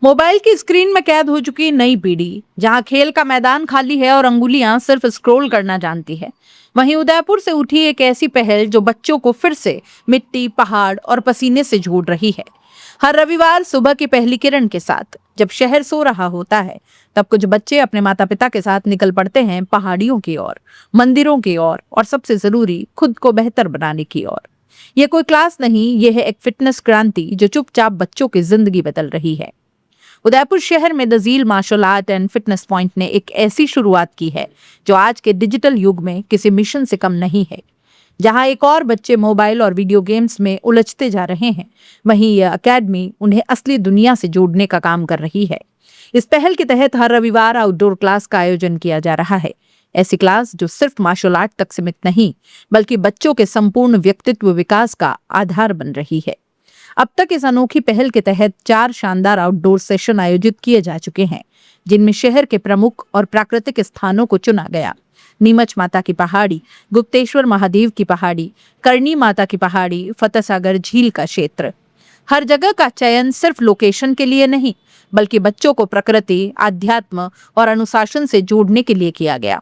Mobile की screen में कैद हो चुकी नई पीढ़ी, जहां खेल का मैदान खाली है और अंगुलियां सिर्फ स्क्रॉल करना जानती है। वहीं उदयपुर से उठी एक ऐसी पहल जो बच्चों को फिर से मिट्टी, पहाड़ और पसीने से जोड़ रही है। हर रविवार सुबह की पहली किरण के साथ जब शहर सो रहा होता है, तब कुछ बच्चे अपने माता पिता के साथ निकल पड़ते हैं पहाड़ियों की ओर, मंदिरों की ओर और सबसे जरूरी खुद को बेहतर बनाने की ओर। ये कोई क्लास नहीं, ये है एक फिटनेस क्रांति जो चुपचाप बच्चों की जिंदगी बदल रही है। उदयपुर शहर में the Jheel martial art and fitness point ने एक ऐसी शुरुआत की है जो आज के डिजिटल युग में किसी मिशन से कम नहीं है। जहां एक और बच्चे मोबाइल और वीडियो गेम्स में उलझते जा रहे हैं, वहीं यह अकेडमी उन्हें असली दुनिया से जोड़ने का काम कर रही है। इस पहल के तहत हर रविवार आउटडोर क्लास का आयोजन किया जा रहा है। ऐसी क्लास जो सिर्फ मार्शल आर्ट तक सीमित नहीं, बल्कि बच्चों के संपूर्ण व्यक्तित्व विकास का आधार बन रही है। अब तक इस अनोखी पहल के तहत 4 शानदार आउटडोर सेशन आयोजित किए जा चुके हैं, जिनमें शहर के प्रमुख और प्राकृतिक स्थानों को चुना गया। नीमच माता की पहाड़ी, गुप्तेश्वर महादेव की पहाड़ी, करनी माता की पहाड़ी, फतेह सागर झील का क्षेत्र। हर जगह का चयन सिर्फ लोकेशन के लिए नहीं, बल्कि बच्चों को प्रकृति, आध्यात्म और अनुशासन से जोड़ने के लिए किया गया।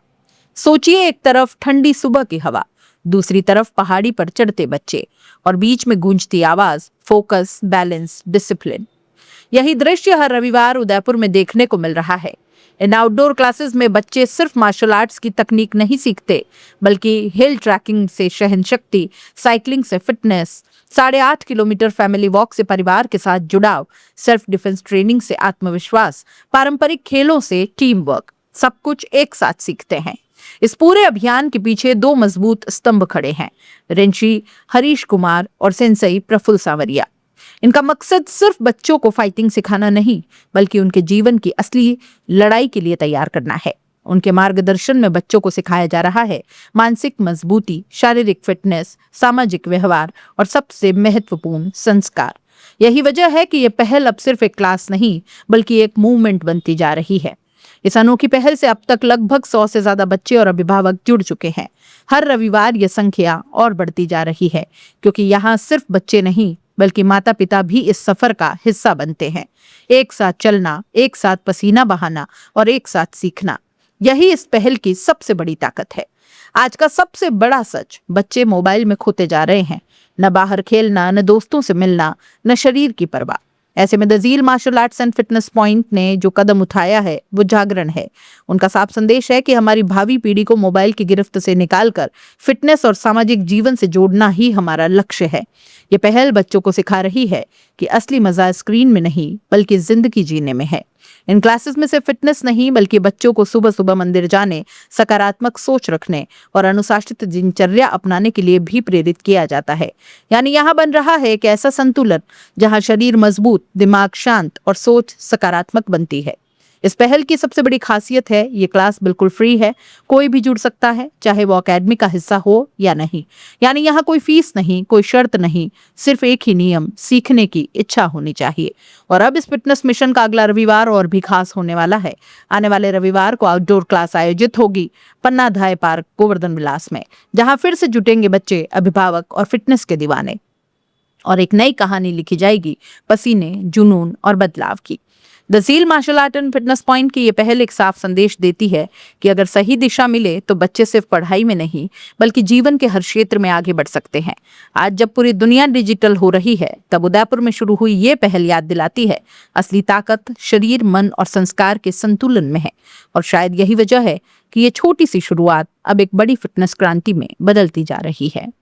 सोचिए, एक तरफ ठंडी सुबह की हवा, दूसरी तरफ पहाड़ी पर चढ़ते बच्चे और बीच में गूंजती आवाज, फोकस, बैलेंस, डिसिप्लिन। यही दृश्य हर रविवार उदयपुर में देखने को मिल रहा है। इन आउटडोर क्लासेस में बच्चे सिर्फ मार्शल आर्ट्स की तकनीक नहीं सीखते, बल्कि हिल ट्रैकिंग से सहनशक्ति, साइकिलिंग से फिटनेस, 8.5 किलोमीटर फैमिली वॉक से परिवार के साथ जुड़ाव, सेल्फ डिफेंस ट्रेनिंग से आत्मविश्वास, पारंपरिक खेलों से टीम वर्क, सब कुछ एक साथ सीखते हैं। इस पूरे अभियान के पीछे 2 मजबूत स्तंभ खड़े हैं, रिंची हरीश कुमार और सेंसई प्रफुल्ल सांवरिया। इनका मकसद सिर्फ बच्चों को फाइटिंग सिखाना नहीं, बल्कि उनके जीवन की असली लड़ाई के लिए तैयार करना है। उनके मार्गदर्शन में बच्चों को सिखाया जा रहा है मानसिक मजबूती, शारीरिक फिटनेस, सामाजिक व्यवहार और सबसे महत्वपूर्ण संस्कार। यही वजह है कि यह पहल अब सिर्फ एक क्लास नहीं, बल्कि एक मूवमेंट बनती जा रही है। इस अनोखी पहल से अब तक लगभग 100 से ज्यादा बच्चे और अभिभावक जुड़ चुके हैं। हर रविवार यह संख्या और बढ़ती जा रही है, क्योंकि यहाँ सिर्फ बच्चे नहीं, बल्कि माता पिता भी इस सफर का हिस्सा बनते हैं। एक साथ चलना, एक साथ पसीना बहाना और एक साथ सीखना, यही इस पहल की सबसे बड़ी ताकत है। आज का सबसे बड़ा सच, बच्चे मोबाइल में खोते जा रहे हैं। न बाहर खेलना, न दोस्तों से मिलना, न शरीर की परवाह। ऐसे में the Jheel martial arts and fitness point ने जो कदम उठाया है, वो जागरण है। उनका साफ संदेश है कि हमारी भावी पीढ़ी को मोबाइल की गिरफ्त से निकालकर फिटनेस और सामाजिक जीवन से जोड़ना ही हमारा लक्ष्य है। ये पहल बच्चों को सिखा रही है कि असली मजा स्क्रीन में नहीं, बल्कि जिंदगी जीने में है। इन क्लासेस में सिर्फ फिटनेस नहीं, बल्कि बच्चों को सुबह सुबह मंदिर जाने, सकारात्मक सोच रखने और अनुशासित दिनचर्या अपनाने के लिए भी प्रेरित किया जाता है। यानी यहाँ बन रहा है एक ऐसा संतुलन जहाँ शरीर मजबूत, दिमाग शांत और सोच सकारात्मक बनती है। इस पहल की सबसे बड़ी खासियत है, ये क्लास बिल्कुल फ्री है। कोई भी जुड़ सकता है, चाहे वो अकेडमी का हिस्सा हो या नहीं। यानी यहाँ कोई फीस नहीं, कोई शर्त नहीं, सिर्फ एक ही नियम, सीखने की इच्छा होनी चाहिए। और अब इस फिटनेस मिशन का अगला रविवार और भी खास होने वाला है। आने वाले रविवार को आउटडोर क्लास आयोजित होगी पन्ना धाय पार्क, गोवर्धन विलास में, जहाँ फिर से जुटेंगे बच्चे, अभिभावक और फिटनेस के दीवाने। और एक नई कहानी लिखी जाएगी पसीने, जुनून और बदलाव की। The Jheel martial art and fitness point की ये पहल एक साफ संदेश देती है कि अगर सही दिशा मिले तो बच्चे सिर्फ पढ़ाई में नहीं, बल्कि जीवन के हर क्षेत्र में आगे बढ़ सकते हैं। आज जब पूरी दुनिया डिजिटल हो रही है, तब उदयपुर में शुरू हुई ये पहल याद दिलाती है असली ताकत शरीर, मन और संस्कार के संतुलन में है। और शायद यही वजह है कि ये छोटी सी शुरुआत अब एक बड़ी फिटनेस क्रांति में बदलती जा रही है।